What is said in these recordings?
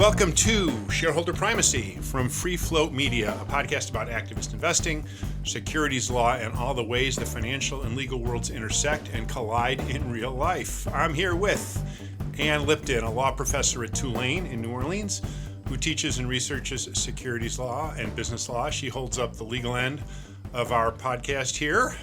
Welcome to Shareholder Primacy from Free Float Media, a podcast about activist investing, securities law, and all the ways the financial and legal worlds intersect and collide in real life. I'm here with Ann Lipton, a law professor at Tulane in New Orleans, who teaches and researches securities law and business law. She holds up the legal end of our podcast here.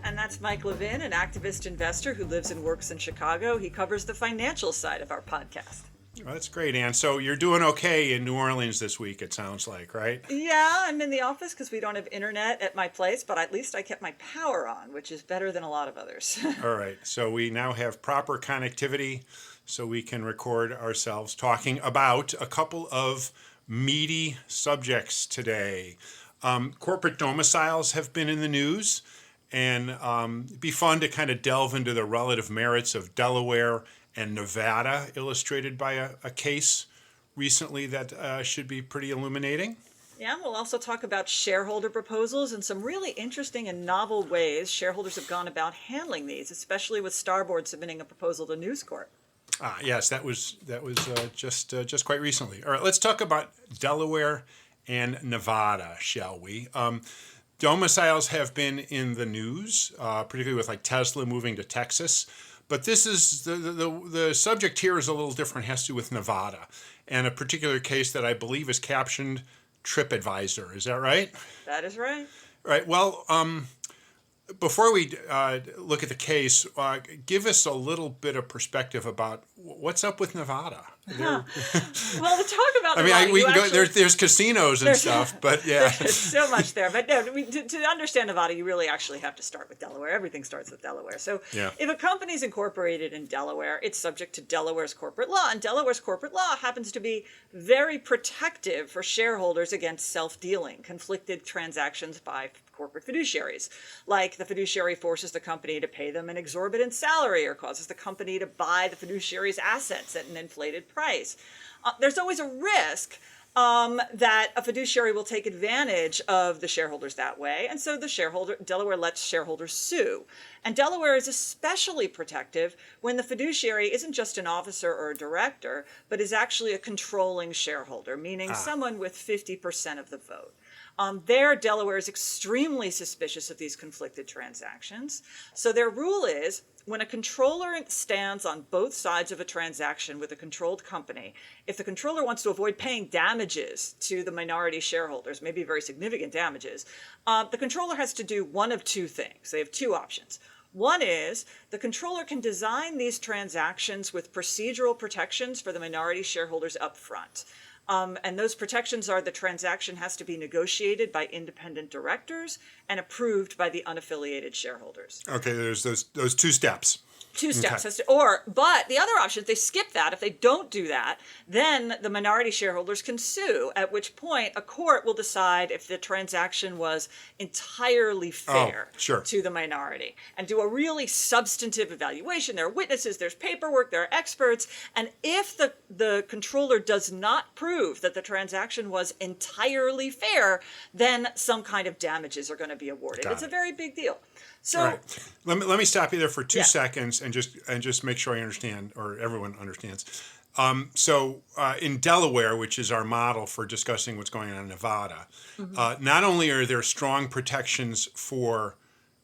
And that's Mike Levin, an activist investor who lives and works in Chicago. He covers the financial side of our podcast. Well, that's great, Ann. So you're doing okay in New Orleans this week, it sounds like, right? Yeah, I'm in the office because we don't have internet at my place, but at least I kept my power on, which is better than a lot of others. All right. So we now have proper connectivity so we can record ourselves talking about a couple of meaty subjects today. Corporate domiciles have been in the news, and it'd be fun to kind of delve into the relative merits of Delaware and Nevada, illustrated by a case recently that should be pretty illuminating. Yeah, we'll also talk about shareholder proposals and some really interesting and novel ways shareholders have gone about handling these, especially with Starboard submitting a proposal to News Corp. Yes, that was just quite recently. All right, let's talk about Delaware and Nevada, shall we? Domiciles have been in the news, particularly with like Tesla moving to Texas. But this is the subject here is a little different. It has to do with Nevada and a particular case that I believe is captioned TripAdvisor. Is that right? That is right. Right. Well, before we look at the case, give us a little bit of perspective about what's up with Nevada. Well, to talk about Nevada, we can actually, go. There's casinos and stuff, but yeah, there's so much there. But no, to understand Nevada, you really actually have to start with Delaware. Everything starts with Delaware. So if a company's incorporated in Delaware, it's subject to Delaware's corporate law, and Delaware's corporate law happens to be very protective for shareholders against self-dealing, conflicted transactions by corporate fiduciaries, like the fiduciary forces the company to pay them an exorbitant salary or causes the company to buy the fiduciary's assets at an inflated price. There's always a risk that a fiduciary will take advantage of the shareholders that way. And so Delaware lets shareholders sue. And Delaware is especially protective when the fiduciary isn't just an officer or a director, but is actually a controlling shareholder, meaning someone with 50% of the vote. Delaware is extremely suspicious of these conflicted transactions. So their rule is when a controller stands on both sides of a transaction with a controlled company, if the controller wants to avoid paying damages to the minority shareholders, maybe very significant damages, the controller has to do one of two things. They have two options. One is the controller can design these transactions with procedural protections for the minority shareholders up front. And those protections are the transaction has to be negotiated by independent directors and approved by the unaffiliated shareholders. Okay, there's those two steps. Two steps. Okay. But the other option, if they skip that, if they don't do that, then the minority shareholders can sue, at which point a court will decide if the transaction was entirely fair to the minority and do a really substantive evaluation. There are witnesses, there's paperwork, there are experts. And if the controller does not prove that the transaction was entirely fair, then some kind of damages are going to be awarded. It's a very big deal. So, all right. Let me stop you there for 2 seconds and just make sure I understand, or everyone understands. So in Delaware, which is our model for discussing what's going on in Nevada, not only are there strong protections for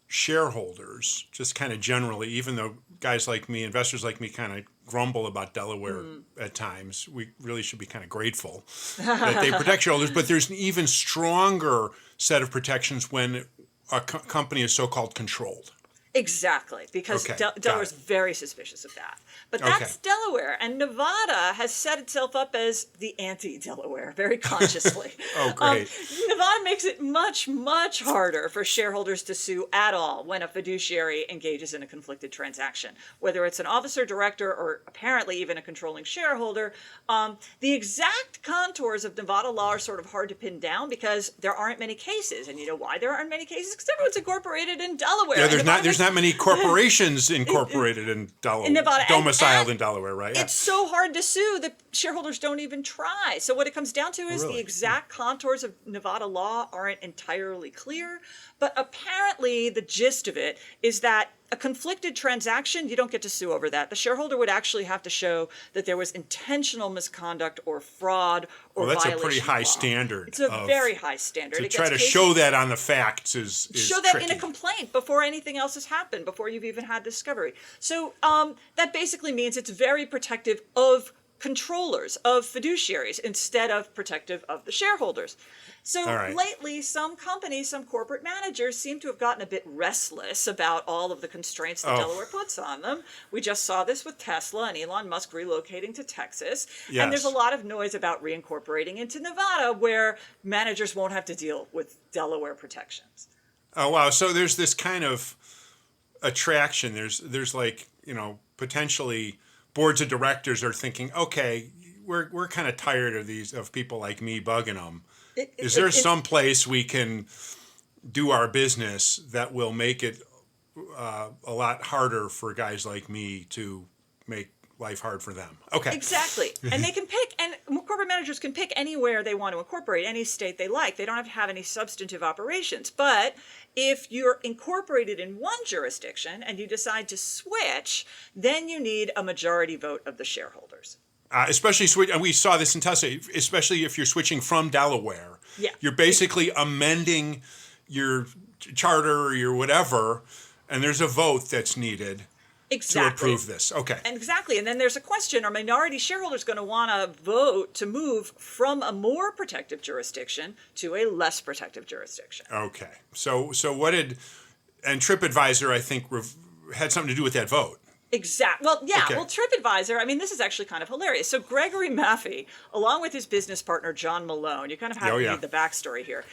shareholders, just kind of generally, even though guys like me, investors like me, kind of grumble about Delaware at times, we really should be kind of grateful that they protect shareholders. But there's an even stronger set of protections when a company is so-called controlled. Exactly, because Delaware is very suspicious of that. But that's Delaware, and Nevada has set itself up as the anti-Delaware very consciously. Great. Nevada makes it much, much harder for shareholders to sue at all when a fiduciary engages in a conflicted transaction, whether it's an officer, director, or apparently even a controlling shareholder. The exact contours of Nevada law are sort of hard to pin down because there aren't many cases, and you know why there aren't many cases? Because everyone's incorporated in Delaware. Yeah, there's not many corporations incorporated in Delaware, Nevada, domiciled in Delaware, right? It's so hard to sue that shareholders don't even try. So what it comes down to is the exact contours of Nevada law aren't entirely clear, but apparently the gist of it is that a conflicted transaction, you don't get to sue over that. The shareholder would actually have to show that there was intentional misconduct or fraud or that's violation a pretty high of law. standard. It's a very high standard. To try to show that on the facts is show that tricky. in a complaint before anything else has happened, before you've even had discovery. So that basically means it's very protective of controllers, of fiduciaries, instead of protective of the shareholders. So lately, some companies, some corporate managers seem to have gotten a bit restless about all of the constraints that Delaware puts on them. We just saw this with Tesla and Elon Musk relocating to Texas. Yes. And there's a lot of noise about reincorporating into Nevada, where managers won't have to deal with Delaware protections. Oh, wow. So there's this kind of attraction. There's like, potentially boards of directors are thinking, okay, we're kind of tired of people like me bugging them. Is there some place we can do our business that will make it a lot harder for guys like me to make life hard for them? Okay. Exactly. And they can pick, and corporate managers can pick anywhere they want to incorporate, any state they like. They don't have to have any substantive operations. But if you're incorporated in one jurisdiction and you decide to switch, then you need a majority vote of the shareholders. Especially, and we saw this in Tesla, especially if you're switching from Delaware. Yeah. You're basically amending your charter or your whatever, and there's a vote that's needed to approve this. Okay. Exactly. And then there's a question, are minority shareholders going to want to vote to move from a more protective jurisdiction to a less protective jurisdiction? Okay. So and TripAdvisor, I think, had something to do with that vote. Exactly. Well, yeah. Okay. Well, TripAdvisor, this is actually kind of hilarious. So Gregory Maffei, along with his business partner, John Malone, you kind of have to read the backstory here.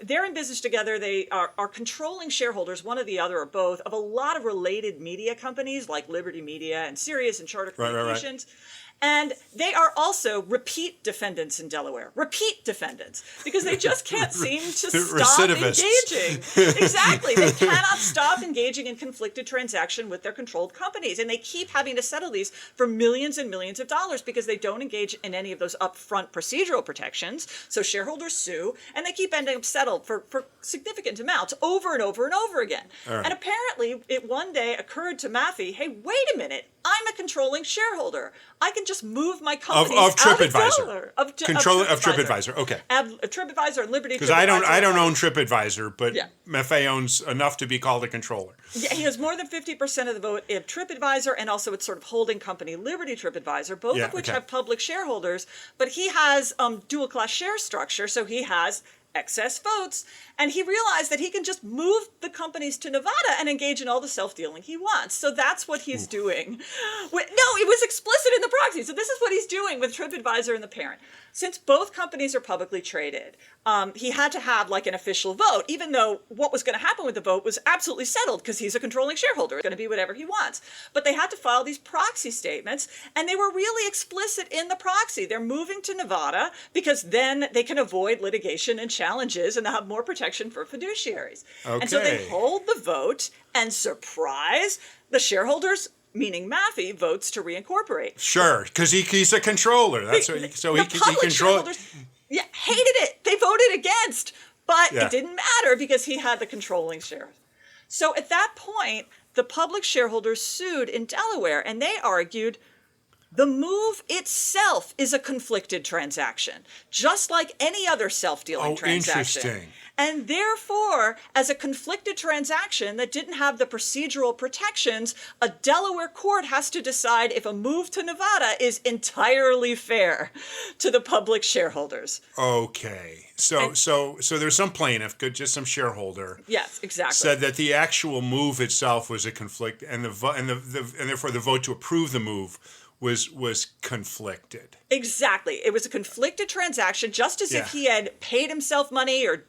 They're in business together. They are controlling shareholders, one or the other or both, of a lot of related media companies like Liberty Media and Sirius and Charter Communications. Right. And they are also repeat defendants in Delaware. Repeat defendants. Because they just can't seem to stop engaging. Exactly. They cannot stop engaging in conflicted transaction with their controlled companies. And they keep having to settle these for millions and millions of dollars because they don't engage in any of those upfront procedural protections. So shareholders sue, and they keep ending up settled for significant amounts over and over and over again. Right. And apparently, it one day occurred to Maffei, hey, wait a minute. I'm a controlling shareholder. I can just move my company of TripAdvisor. Out of Delaware. Of TripAdvisor. Okay. TripAdvisor and Liberty. Because I don't own TripAdvisor, but Maffei owns enough to be called a controller. Yeah, he has more than 50% of the vote in TripAdvisor, and also its sort of holding company, Liberty TripAdvisor, both of which have public shareholders. But he has dual class share structure, so he has excess votes, and he realized that he can just move the companies to Nevada and engage in all the self-dealing he wants. So that's what he's doing. No, it was explicit in the proxy. So this is what he's doing with TripAdvisor and the parent. Since both companies are publicly traded, he had to have like an official vote, even though what was going to happen with the vote was absolutely settled because he's a controlling shareholder. It's going to be whatever he wants. But they had to file these proxy statements, and they were really explicit in the proxy. They're moving to Nevada because then they can avoid litigation and challenges, and they'll have more protection for fiduciaries. Okay. And so they hold the vote, and surprise, the shareholders, meaning Maffei, votes to reincorporate. Sure, because he's a controller. That's what he controls. Yeah, hated it. They voted against, but it didn't matter because he had the controlling shares. So at that point, the public shareholders sued in Delaware, and they argued the move itself is a conflicted transaction, just like any other self-dealing transaction. Interesting. And therefore, as a conflicted transaction that didn't have the procedural protections, a Delaware court has to decide if a move to Nevada is entirely fair to the public shareholders. Okay. So there's some plaintiff, just some shareholder. Yes, exactly. Said that the actual move itself was a conflict, and therefore the vote to approve the move was conflicted. Exactly. It was a conflicted transaction, just as if he had paid himself money or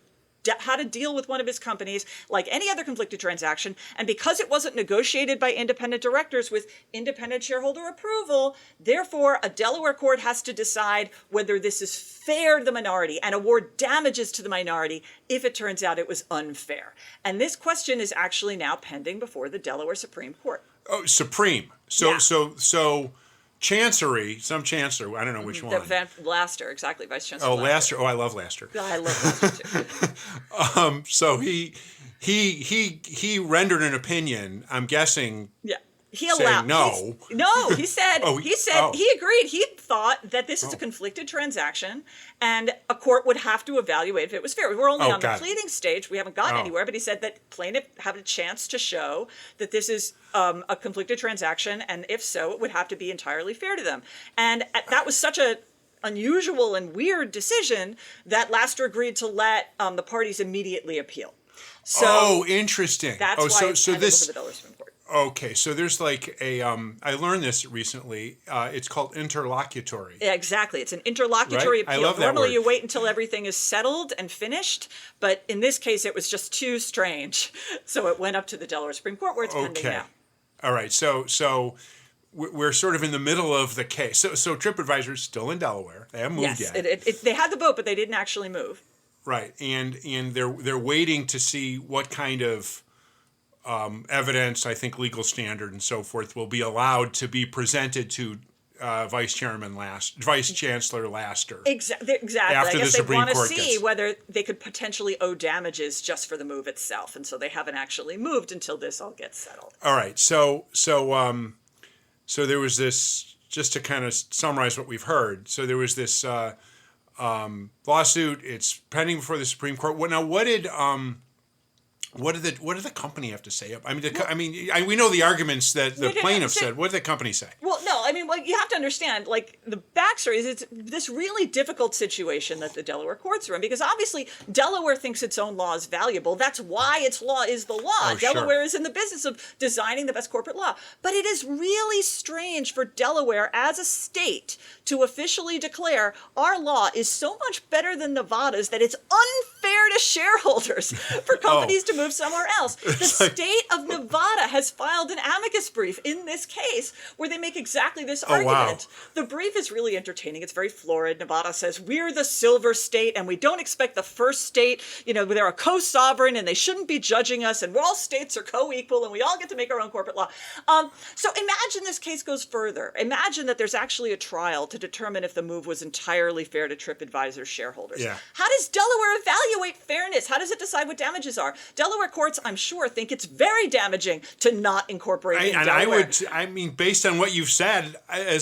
had to deal with one of his companies like any other conflicted transaction. And because it wasn't negotiated by independent directors with independent shareholder approval, therefore a Delaware court has to decide whether this is fair to the minority and award damages to the minority if it turns out it was unfair. And this question is actually now pending before the Delaware Supreme Court. Oh, Supreme. So Chancery, some chancellor, I don't know which one. Laster, exactly, Vice Chancellor. Oh, Laster. Oh, I love Laster. I love Laster too. So he rendered an opinion, I'm guessing. Yeah. He saying allowed no. He said he agreed. He thought that this is a conflicted transaction, and a court would have to evaluate if it was fair. We're only on the pleading stage. We haven't gotten anywhere. But he said that plaintiff have a chance to show that this is a conflicted transaction, and if so, it would have to be entirely fair to them. And that was such a unusual and weird decision that Laster agreed to let the parties immediately appeal. So interesting. That's why so this. The Delaware Supreme Court. Okay, so there's like a I learned this recently. It's called interlocutory. Yeah, exactly. It's an interlocutory appeal. I love that Normally word. you wait until everything is settled and finished, but in this case it was just too strange. So it went up to the Delaware Supreme Court where it's pending now. All right. So we're sort of in the middle of the case. So TripAdvisor is still in Delaware. They haven't moved yet. They had the vote, but they didn't actually move. Right. And they're waiting to see what kind of evidence, I think legal standard and so forth, will be allowed to be presented to Vice Chancellor Laster. Exactly. After I guess the they want to Supreme Court see whether they could potentially owe damages just for the move itself, and so they haven't actually moved until this all gets settled. All right. So there was this, just to kind of summarize what we've heard. So there was this lawsuit. It's pending before the Supreme Court. What did the company have to say? We know the arguments that the plaintiff said. What did the company say? Well, no, you have to understand, the backstory is it's this really difficult situation that the Delaware courts are in, because obviously Delaware thinks its own law is valuable. That's why its law is the law. Delaware is in the business of designing the best corporate law. But it is really strange for Delaware as a state to officially declare our law is so much better than Nevada's that it's unfair to shareholders for companies to move somewhere else. The state of Nevada has filed an amicus brief in this case where they make exactly this argument. Wow. The brief is really entertaining. It's very florid. Nevada says, we're the silver state and we don't expect the first state, they're a co-sovereign and they shouldn't be judging us, and all states are co-equal and we all get to make our own corporate law. So imagine this case goes further. Imagine that there's actually a trial to determine if the move was entirely fair to TripAdvisor shareholders. Yeah. How does Delaware evaluate fairness? How does it decide what damages are? Delaware courts, I'm sure, think it's very damaging to not incorporate it in Delaware. Based on what you've said, I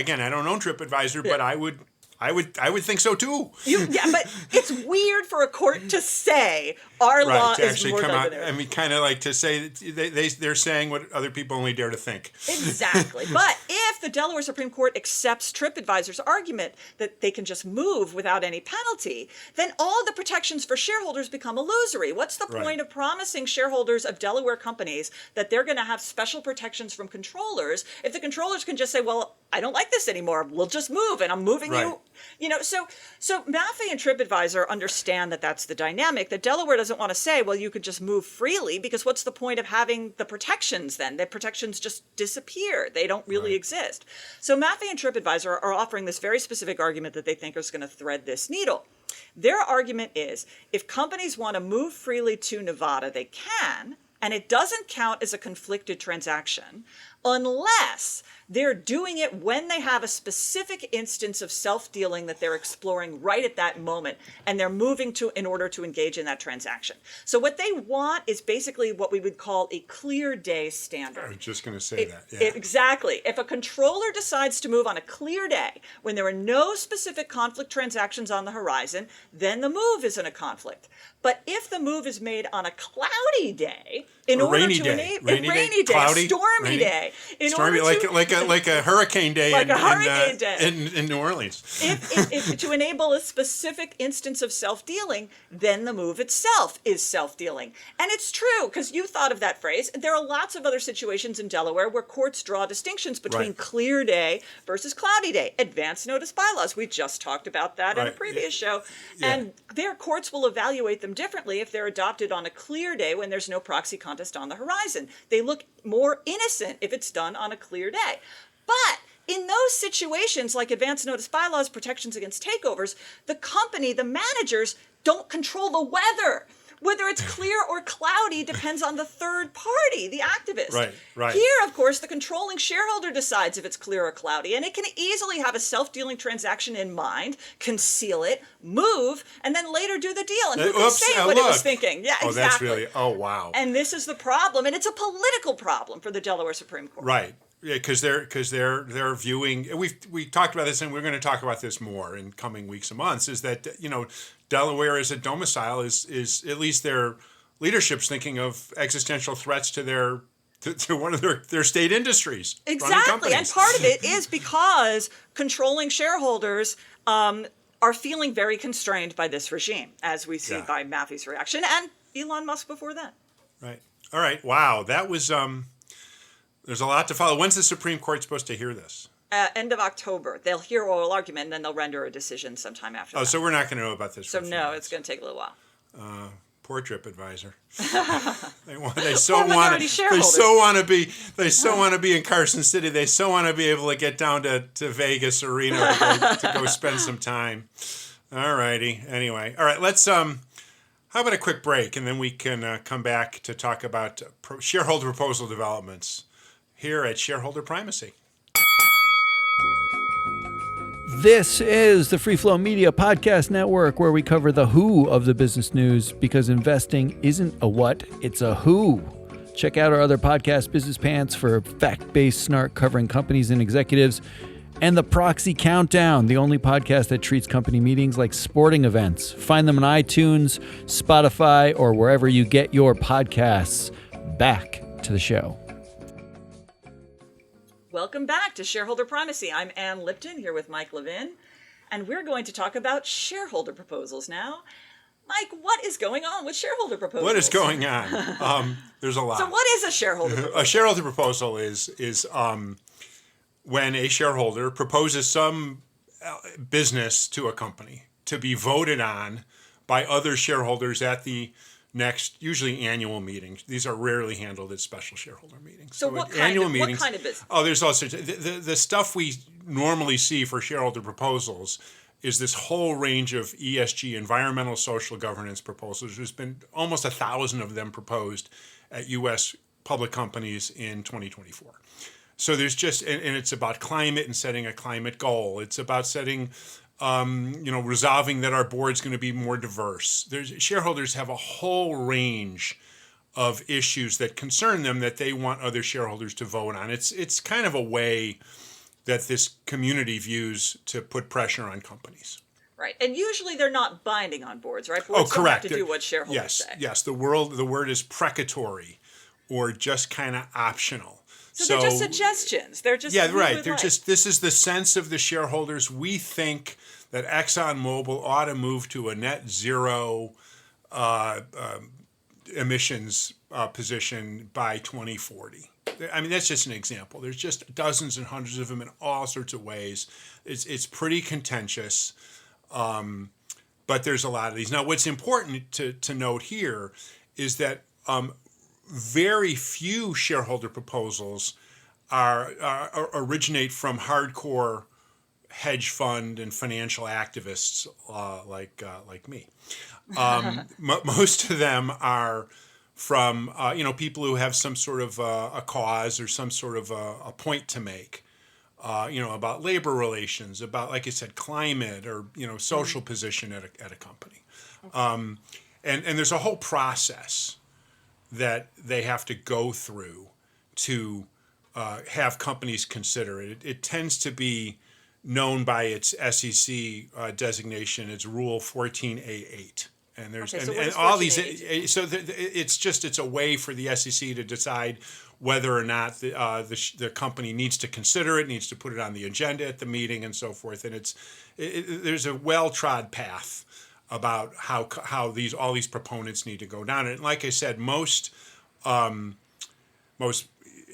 don't own TripAdvisor, but I would think so too. But it's weird for a court to say our law is more than theirs. Kind of like to say that they're saying what other people only dare to think. Exactly. But if the Delaware Supreme Court accepts TripAdvisor's argument that they can just move without any penalty, then all the protections for shareholders become illusory. What's the point of promising shareholders of Delaware companies that they're going to have special protections from controllers if the controllers can just say, well, I don't like this anymore. We'll just move, and I'm moving you. So Maffei and TripAdvisor understand that that's the dynamic. That Delaware doesn't want to say, well, you could just move freely, because what's the point of having the protections then? The protections just disappear. They don't really exist. So Maffei and TripAdvisor are offering this very specific argument that they think is going to thread this needle. Their argument is, if companies want to move freely to Nevada, they can, and it doesn't count as a conflicted transaction unless they're doing it when they have a specific instance of self-dealing that they're exploring right at that moment, and they're moving to in order to engage in that transaction. So what they want is basically what we would call a clear day standard. I was just going to say that. Exactly. If a controller decides to move on a clear day when there are no specific conflict transactions on the horizon, then the move isn't a conflict. But if the move is made on a cloudy day, stormy day, like a hurricane day, in New Orleans. If to enable a specific instance of self-dealing, then the move itself is self-dealing. And it's true, because you thought of that phrase. There are lots of other situations in Delaware where courts draw distinctions between clear day versus cloudy day. Advance notice bylaws. We just talked about that in a previous show. Yeah. And their courts will evaluate them differently if they're adopted on a clear day when there's no proxy contest on the horizon. They look more innocent if it's done on a clear day. But in those situations, like advance notice bylaws, protections against takeovers, the company, the managers, don't control the weather. Whether it's clear or cloudy depends on the third party, the activist. Right. Here, of course, the controlling shareholder decides if it's clear or cloudy, and it can easily have a self-dealing transaction in mind, conceal it, move, and then later do the deal. And who can say what it was thinking? Yeah, exactly. That's really, wow. And this is the problem, and it's a political problem for the Delaware Supreme Court. Right. Yeah, because they're viewing. We talked about this, and we're going to talk about this more in coming weeks and months. Is that Delaware as a domicile is at least their leadership's thinking of existential threats to to one of their state industries. Exactly, and part of it is because controlling shareholders are feeling very constrained by this regime, as we see by Matthew's reaction and Elon Musk before then. Right. All right. Wow. That was. There's a lot to follow. When's the Supreme Court supposed to hear this? End of October. They'll hear oral argument, and then they'll render a decision sometime after that. So we're not going to know about this. So no, it's going to take a little while. Poor TripAdvisor. They so want to be in Carson City. They so want to be able to get down to Vegas or Reno to go spend some time. All righty. Anyway, all right. Let's how about a quick break, and then we can come back to talk about shareholder proposal developments here at Shareholder Primacy. This is the Free Flow Media Podcast Network, where we cover the who of the business news, because investing isn't a what, it's a who. Check out our other podcast, Business Pants, for fact-based snark covering companies and executives, and the Proxy Countdown, the only podcast that treats company meetings like sporting events. Find them on iTunes, Spotify, or wherever you get your podcasts. Back to the show. Welcome back to Shareholder Primacy. I'm Ann Lipton here with Mike Levin, and we're going to talk about shareholder proposals now. Mike, what is going on with shareholder proposals? What is going on? There's a lot. So what is a shareholder proposal? A shareholder proposal is when a shareholder proposes some business to a company to be voted on by other shareholders at the next, usually annual meetings. These are rarely handled at special shareholder meetings. So what kind of business? Oh, there's all sorts of the stuff we normally see for shareholder proposals is this whole range of ESG, environmental, social governance proposals. There's been almost 1,000 of them proposed at U.S. public companies in 2024. So there's just, and it's about climate and setting a climate goal. It's about setting, resolving that our board's going to be more diverse. Shareholders have a whole range of issues that concern them that they want other shareholders to vote on. It's kind of a way that this community views to put pressure on companies. Right, and usually they're not binding on boards, right? Boards don't have to do what shareholders say. Yes, the word is precatory, or just kind of optional. So they're just suggestions. They're just right. They're just, this is the sense of the shareholders. We think that ExxonMobil ought to move to a net zero emissions position by 2040. I mean, that's just an example. There's just dozens and hundreds of them in all sorts of ways. It's pretty contentious, but there's a lot of these. Now, what's important to note here is that very few shareholder proposals originate from hardcore hedge fund and financial activists like me. Most of them are from people who have some sort of a cause or some sort of a point to make, about labor relations, about, like I said, climate or social position at a company, and there's a whole process that they have to go through to have companies consider it. It tends to be known by its SEC designation. It's Rule 14A8. And there's and all these. So it's a way for the SEC to decide whether or not the company needs to consider it, needs to put it on the agenda at the meeting, and so forth. And there's a well-trod path about how all these proponents need to go down. And like I said, most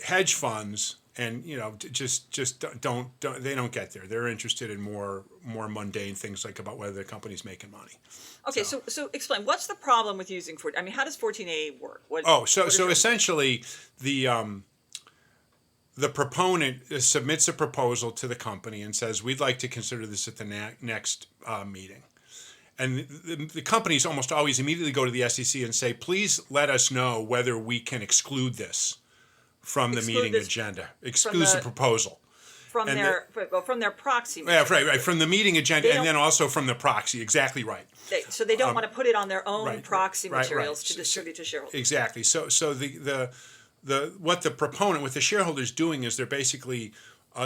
hedge funds and just don't get there. They're interested in more mundane things, like about whether the company's making money. Okay, so explain, what's the problem with using how does 14A work? So essentially the proponent submits a proposal to the company and says, we'd like to consider this at the next meeting. And the companies almost always immediately go to the SEC and say, please let us know whether we can exclude this from the meeting agenda. Exclude the proposal. From their proxy. Yeah, right. From the meeting agenda, and then also from the proxy. Exactly right. So they don't want to put it on their own proxy materials to Right. distribute to shareholders. Exactly. So the what the shareholders doing is they're basically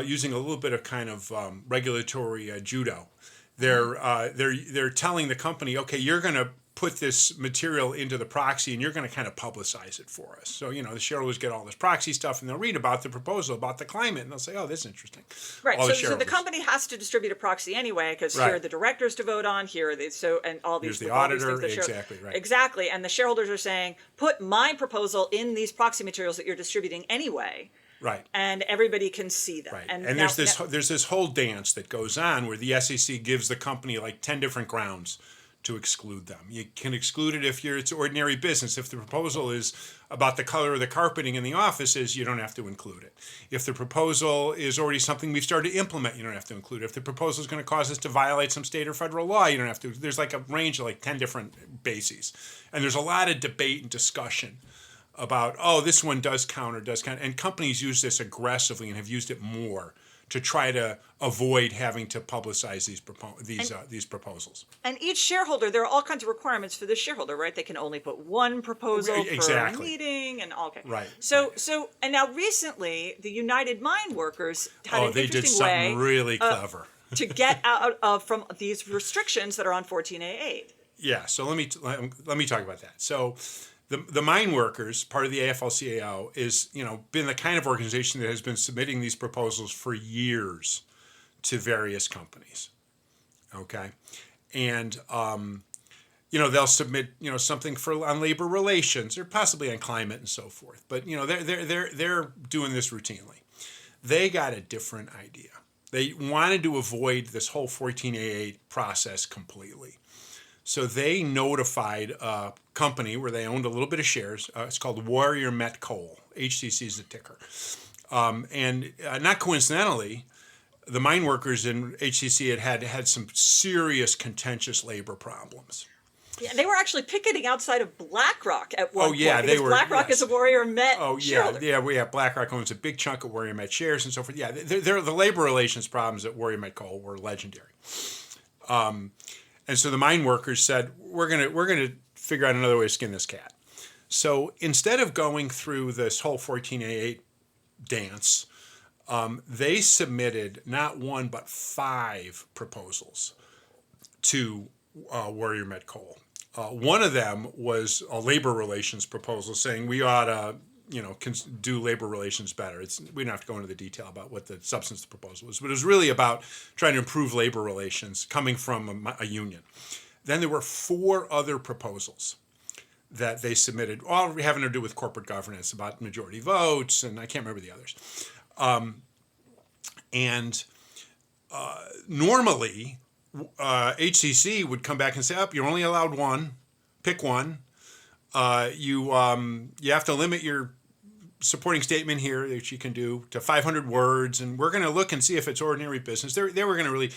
using a little bit of kind of regulatory judo. They're telling the company, okay, you're going to put this material into the proxy and you're going to kind of publicize it for us. So, the shareholders get all this proxy stuff and they'll read about the proposal, about the climate, and they'll say, oh, this is interesting. Right. So the company has to distribute a proxy anyway, because here are the directors to vote on, here are and all these. Here's the auditor. Exactly, right. Exactly. And the shareholders are saying, put my proposal in these proxy materials that you're distributing anyway. Right. And everybody can see them. Right. And there's this whole dance that goes on where the SEC gives the company like 10 different grounds to exclude them. You can exclude it if it's ordinary business. If the proposal is about the color of the carpeting in the offices, you don't have to include it. If the proposal is already something we've started to implement, you don't have to include it. If the proposal is going to cause us to violate some state or federal law, you don't have to. There's like a range of like 10 different bases. And there's a lot of debate and discussion about, this one does count or does count. And companies use this aggressively and have used it more to try to avoid having to publicize these proposals. And each shareholder, there are all kinds of requirements for the shareholder, right? They can only put one proposal per meeting and all. Okay. Right. So and now recently, the United Mine Workers had an interesting way. They did something really clever to get out of from these restrictions that are on 14A8. Yeah. So let me talk about that. So. The mine workers, part of the AFL-CIO, is been the kind of organization that has been submitting these proposals for years to various companies. Okay, and they'll submit something on labor relations or possibly on climate and so forth. But they're doing this routinely. They got a different idea. They wanted to avoid this whole 14A8 process completely. So they notified a company where they owned a little bit of shares. It's called Warrior Met Coal. HCC is the ticker. And not coincidentally, the mine workers in HCC had some serious contentious labor problems. Yeah, they were actually picketing outside of BlackRock at one point. They were. BlackRock is a Warrior Met shareholder. Yeah. BlackRock owns a big chunk of Warrior Met shares and so forth. Yeah, the labor relations problems at Warrior Met Coal were legendary. And so the mine workers said, we're gonna figure out another way to skin this cat. So instead of going through this whole 14A8 dance, they submitted not one but 5 proposals to Warrior Met Coal. One of them was a labor relations proposal saying we ought to do labor relations better. We don't have to go into the detail about what the substance of the proposal was, but it was really about trying to improve labor relations coming from a union. Then there were 4 other proposals that they submitted, all having to do with corporate governance, about majority votes, and I can't remember the others. Normally, HCC would come back and say, you're only allowed one, pick one. You have to limit your supporting statement here that you can do to 500 words, and we're going to look and see if it's ordinary business. They were going to really,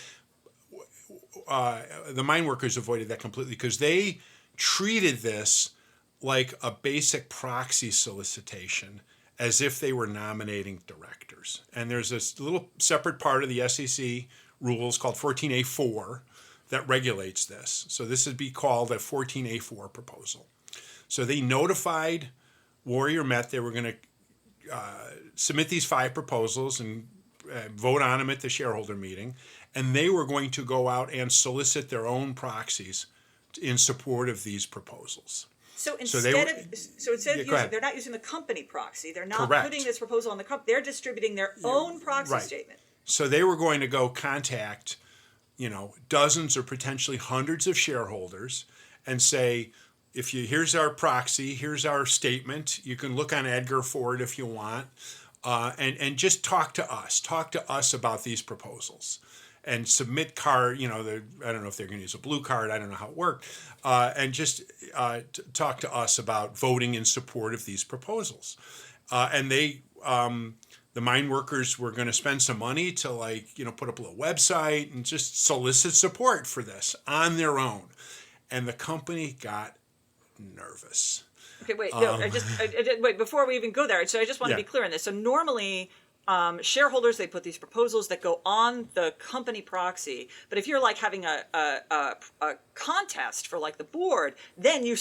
the mine workers avoided that completely because they treated this like a basic proxy solicitation as if they were nominating directors. And there's this little separate part of the SEC rules called 14A4 that regulates this. So this would be called a 14A4 proposal. So they notified Warrior Met they were going to submit these 5 proposals and vote on them at the shareholder meeting, and they were going to go out and solicit their own proxies in support of these proposals. So instead of using, they're not using the company proxy. They're not putting this proposal on the company. They're distributing their own proxy statement. So they were going to go contact, dozens or potentially hundreds of shareholders and say, here's our proxy, here's our statement. You can look on Edgar for it if you want, and just talk to us about these proposals, and submit card. I don't know if they're going to use a blue card. I don't know how it worked, and just talk to us about voting in support of these proposals. And the the mine workers were going to spend some money to put up a little website and just solicit support for this on their own. And the company got nervous. Okay, wait. No, wait before we even go there. So I just want to be clear on this. So normally, shareholders, they put these proposals that go on the company proxy. But if you're like having a contest for like the board, then you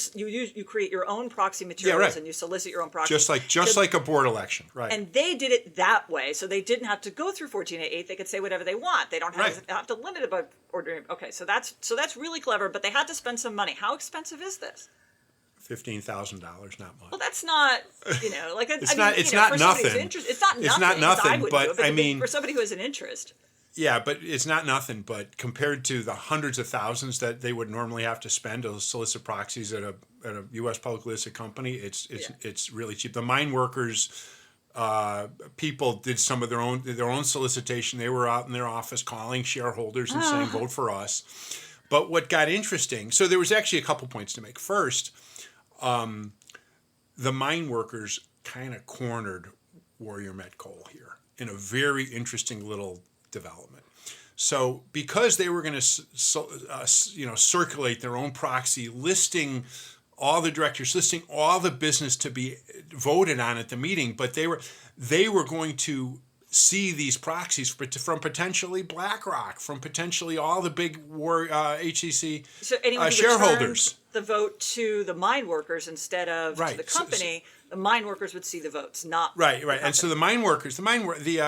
create your own proxy materials and you solicit your own proxy. Just like a board election, right? And they did it that way, so they didn't have to go through 14A8. They could say whatever they want. They don't have to limit it by ordering. Okay, so that's really clever. But they had to spend some money. How expensive is this? $15,000, not much. Well, that's not, it's not nothing. It's not nothing, but I mean, for somebody who has an interest. Yeah, but it's not nothing. But compared to the hundreds of thousands that they would normally have to spend to solicit proxies at a U.S. publicly listed company, it's really cheap. The mine workers, people did some of their own solicitation. They were out in their office calling shareholders and saying, "Vote for us." But what got interesting, so there was actually a couple points to make. First, the mine workers kind of cornered Warrior Met Coal here in a very interesting little development. So because they were going to circulate their own proxy, listing all the directors, listing all the business to be voted on at the meeting, but they were going to see these proxies from potentially BlackRock, from potentially all the big HCC shareholders. The vote to the mine workers instead of to the company. The mine workers would see the votes, not right. And so the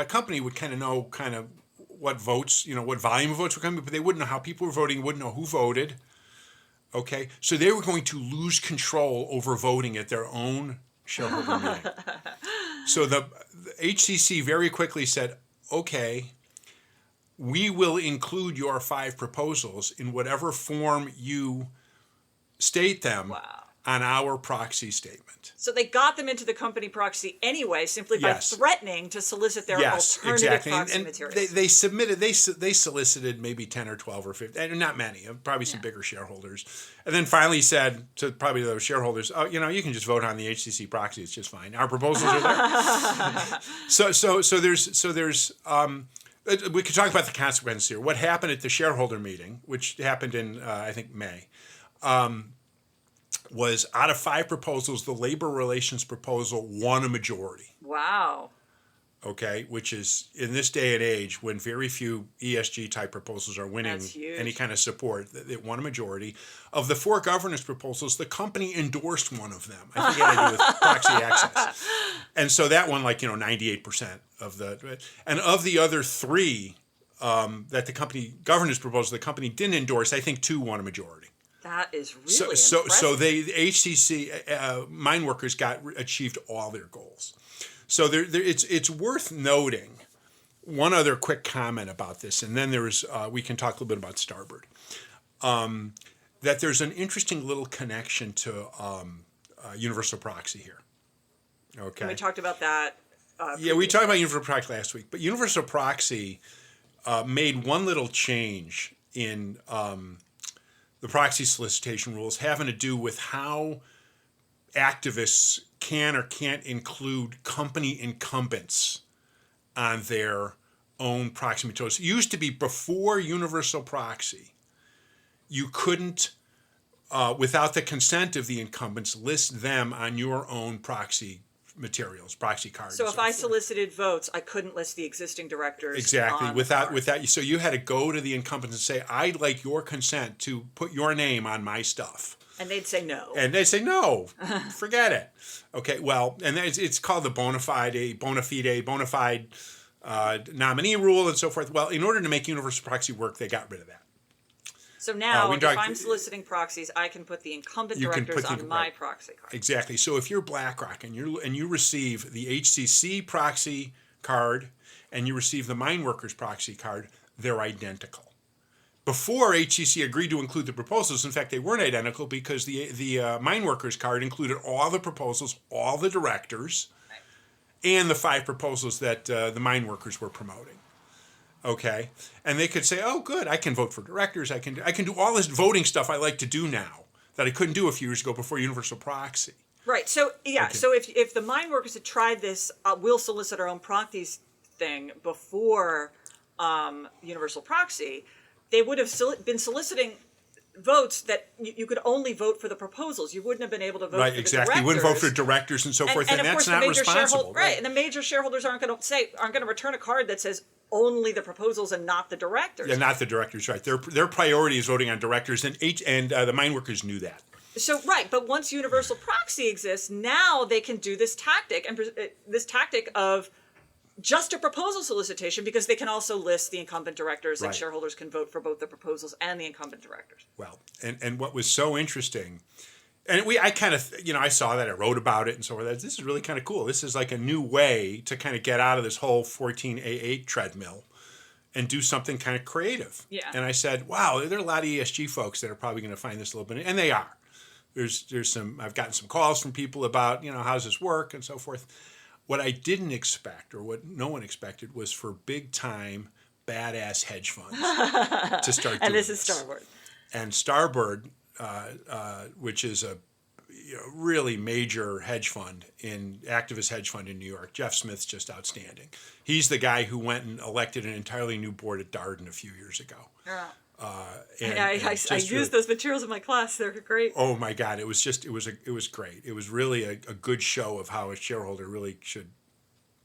company would kind of what votes, what volume of votes were coming, but they wouldn't know how people were voting, wouldn't know who voted. Okay, so they were going to lose control over voting at their own shareholder meeting. So the HCC very quickly said, okay, we will include your 5 proposals in whatever form you state them on our proxy statement. So they got them into the company proxy anyway, simply by threatening to solicit their alternative proxy materials. They submitted, they solicited maybe 10 or 12 or 15, not many, probably some bigger shareholders. And then finally said to probably those shareholders, oh, you can just vote on the HCC proxy, it's just fine. Our proposals are there. So there's we could talk about the consequences here. What happened at the shareholder meeting, which happened in, I think, May, was out of 5 proposals, the labor relations proposal won a majority. Wow. Okay, which is, in this day and age, when very few ESG type proposals are winning any kind of support, it won a majority. Of the 4 governance proposals, the company endorsed one of them. I think it had to do with proxy access. And so that won 98% of the, and of the other 3 that the company, governance proposals, the company didn't endorse, I think 2 won a majority. That is really impressive. So the HCC mine workers achieved all their goals. So it's worth noting one other quick comment about this, and then we can talk a little bit about Starboard. That there's an interesting little connection to universal proxy here. Okay. And we talked about that. We talked about universal proxy last week, but universal proxy made one little change in the proxy solicitation rules having to do with how activists can or can't include company incumbents on their own proxy materials. It used to be before universal proxy, you couldn't, without the consent of the incumbents, list them on your own proxy materials, proxy cards. So if I solicited votes, I couldn't list the existing directors. Exactly. Without, so you had to go to the incumbents and say, I'd like your consent to put your name on my stuff. And they'd say no. And they'd say, no, forget it. Okay, well, and it's called the bona fide nominee rule and so forth. Well, in order to make universal proxy work, they got rid of that. So now, if I'm soliciting proxies, I can put the incumbent directors on my proxy card. Exactly. So if you're BlackRock and you receive the HCC proxy card and you receive the mine workers proxy card, they're identical. Before HCC agreed to include the proposals, in fact, they weren't identical because the mine workers card included all the proposals, all the directors, and the 5 proposals that the mine workers were promoting. Okay, and they could say, "Oh, good, I can vote for directors. I can do all this voting stuff I like to do now that I couldn't do a few years ago before universal proxy." Right. So yeah. Okay. So if the mine workers had tried this, we'll solicit our own proxies thing before universal proxy, they would have been soliciting votes that you could only vote for the proposals. You wouldn't have been able to vote Right, for exactly. the You wouldn't vote for directors. directors and so forth, and of that's course, not the major responsible. right? And the major shareholders aren't going to return a card that says only the proposals and not the directors. Yeah, not the directors, right. Their priority is voting on directors, and the mine workers knew that. So right, but once universal proxy exists, now they can do this tactic of just a proposal solicitation, because they can also list the incumbent directors, and Right. shareholders can vote for both the proposals and the incumbent directors. Well, and what was so interesting, and I kind of, I saw that, I wrote about it and so forth. This is really kind of cool. This is like a new way to kind of get out of this whole 14A8 treadmill and do something kind of creative. Yeah. And I said, wow, there are a lot of ESG folks that are probably going to find this a little bit, and they are. There's some, I've gotten some calls from people about, how does this work and so forth. What I didn't expect, or what no one expected, was for big time badass hedge funds to start doing And this is Starboard. And Starboard, which is a really major hedge fund, activist hedge fund in New York. Jeff Smith's just outstanding. He's the guy who went and elected an entirely new board at Darden a few years ago. Yeah. I I used those materials in my class. They're great. Oh my God! It was great. It was really a good show of how a shareholder really should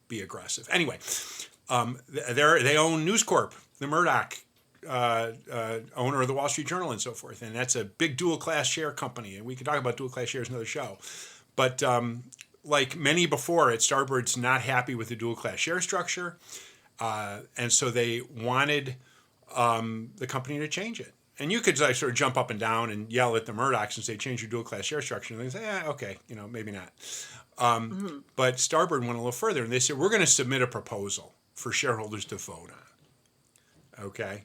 be aggressive. Anyway, they own News Corp, the Murdoch owner of the Wall Street Journal and so forth, and that's a big dual class share company. And we could talk about dual class shares in another show, but like many before it, Starboard's not happy with the dual class share structure, and so they wanted the company to change it. And you could sort of jump up and down and yell at the Murdochs and say, change your dual class share structure. And they say, okay, maybe not. But Starboard went a little further, and they said, we're going to submit a proposal for shareholders to vote on. Okay?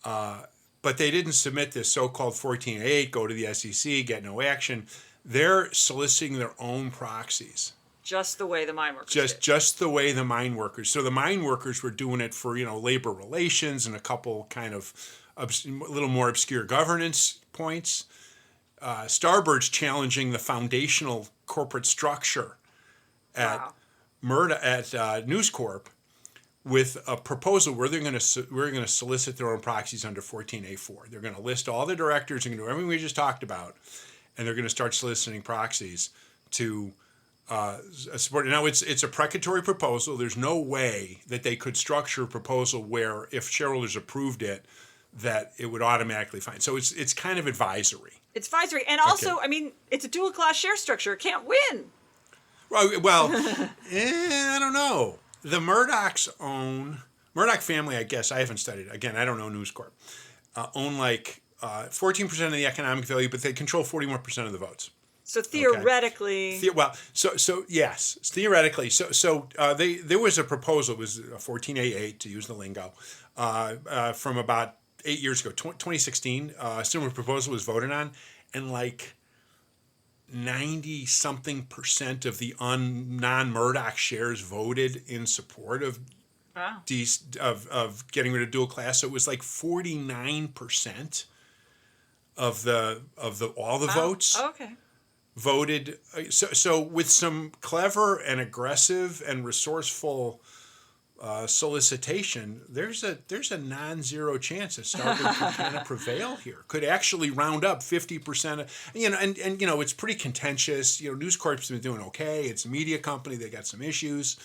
But they didn't submit this so-called 14A8, go to the SEC, get no action. They're soliciting their own proxies. Just the way the mine workers did. Just the way the mine workers. So the mine workers were doing it for, labor relations and a couple kind of a little more obscure governance points. Starboard's challenging the foundational corporate structure at News Corp with a proposal where we're going to solicit their own proxies under 14A4. They're going to list all the directors and do everything we just talked about, and they're going to start soliciting proxies to support. Now it's a precatory proposal. There's no way that they could structure a proposal where if shareholders approved it, that it would automatically fine. So it's kind of advisory. It's advisory, and also, it's a dual class share structure. It can't win. Well, I don't know. The Murdoch family, I guess, I haven't studied it. Again, I don't know News Corp, own like 14% of the economic value, but they control 41% of the votes. So theoretically, yes, theoretically. There was a proposal. It was a 14A8 to use the lingo, from about 8 years ago, 2016. A similar proposal was voted on, and like 90-something% of the non-Murdoch shares voted in support of of getting rid of dual class. So it was like 49% of all the votes. Oh, okay. Voted. So with some clever and aggressive and resourceful solicitation, there's a non-zero chance that Starboard could kind of prevail here. Could actually round up 50%. And it's pretty contentious. News Corp's been doing okay. It's a media company. They got some issues.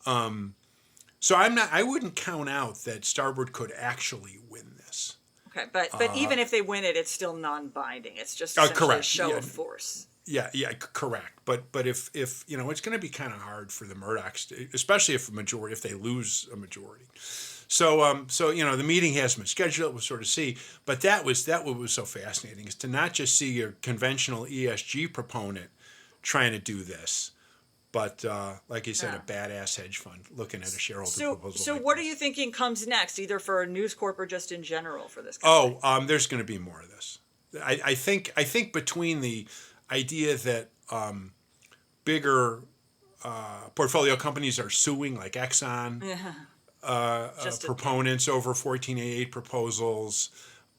So I wouldn't count out that Starboard could actually win this. Okay, but even if they win it, it's still non-binding. It's just essentially a show of force. Yeah, correct. But if it's going to be kind of hard for the Murdochs, especially if they lose a majority. So the meeting hasn't been scheduled. We'll sort of see. But that was what was so fascinating, is to not just see your conventional ESG proponent trying to do this, but like you said, a badass hedge fund looking at a shareholder proposal. So like what this. are you thinking comes next, either for News Corp or just in general for this company? There's going to be more of this. I think between the idea that bigger portfolio companies are suing, like Exxon, proponents over 14A8 proposals,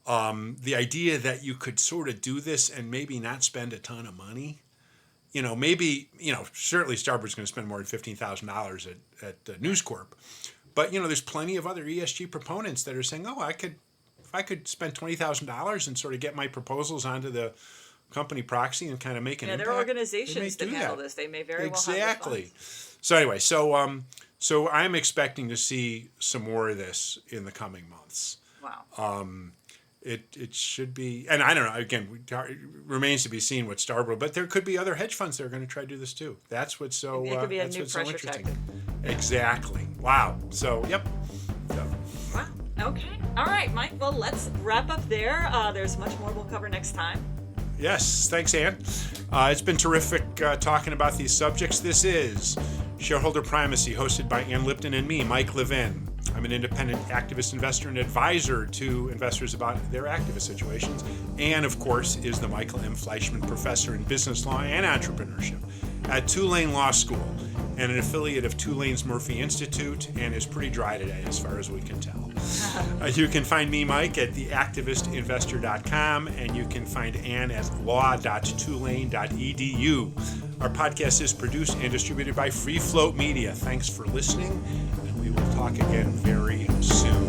the idea that you could sort of do this and maybe not spend a ton of money, maybe, certainly Starboard's going to spend more than $15,000 at News Corp. But, there's plenty of other ESG proponents that are saying, if I could spend $20,000 and sort of get my proposals onto the company proxy and kind of make an impact. There are organizations that handle this. They may very well have Exactly. So anyway, so I'm expecting to see some more of this in the coming months. Wow. It should be, and I don't know, again, it remains to be seen what Starboard, but there could be other hedge funds that are going to try to do this too. That's what's so It could be a new so pressure interesting. tactic. Exactly. Wow. So, yep. Wow. Okay. All right, Mike. Well, let's wrap up there. There's much more we'll cover next time. Yes. Thanks, Ann. It's been terrific talking about these subjects. This is Shareholder Primacy, hosted by Ann Lipton and me, Mike Levin. I'm an independent activist investor and advisor to investors about their activist situations. Ann, of course, is the Michael M. Fleischman Professor in Business Law and Entrepreneurship at Tulane Law School and an affiliate of Tulane's Murphy Institute, and is pretty dry today as far as we can tell. You can find me, Mike, at theactivistinvestor.com, and you can find Ann at law.tulane.edu. Our podcast is produced and distributed by Free Float Media. Thanks for listening, and we will talk again very soon.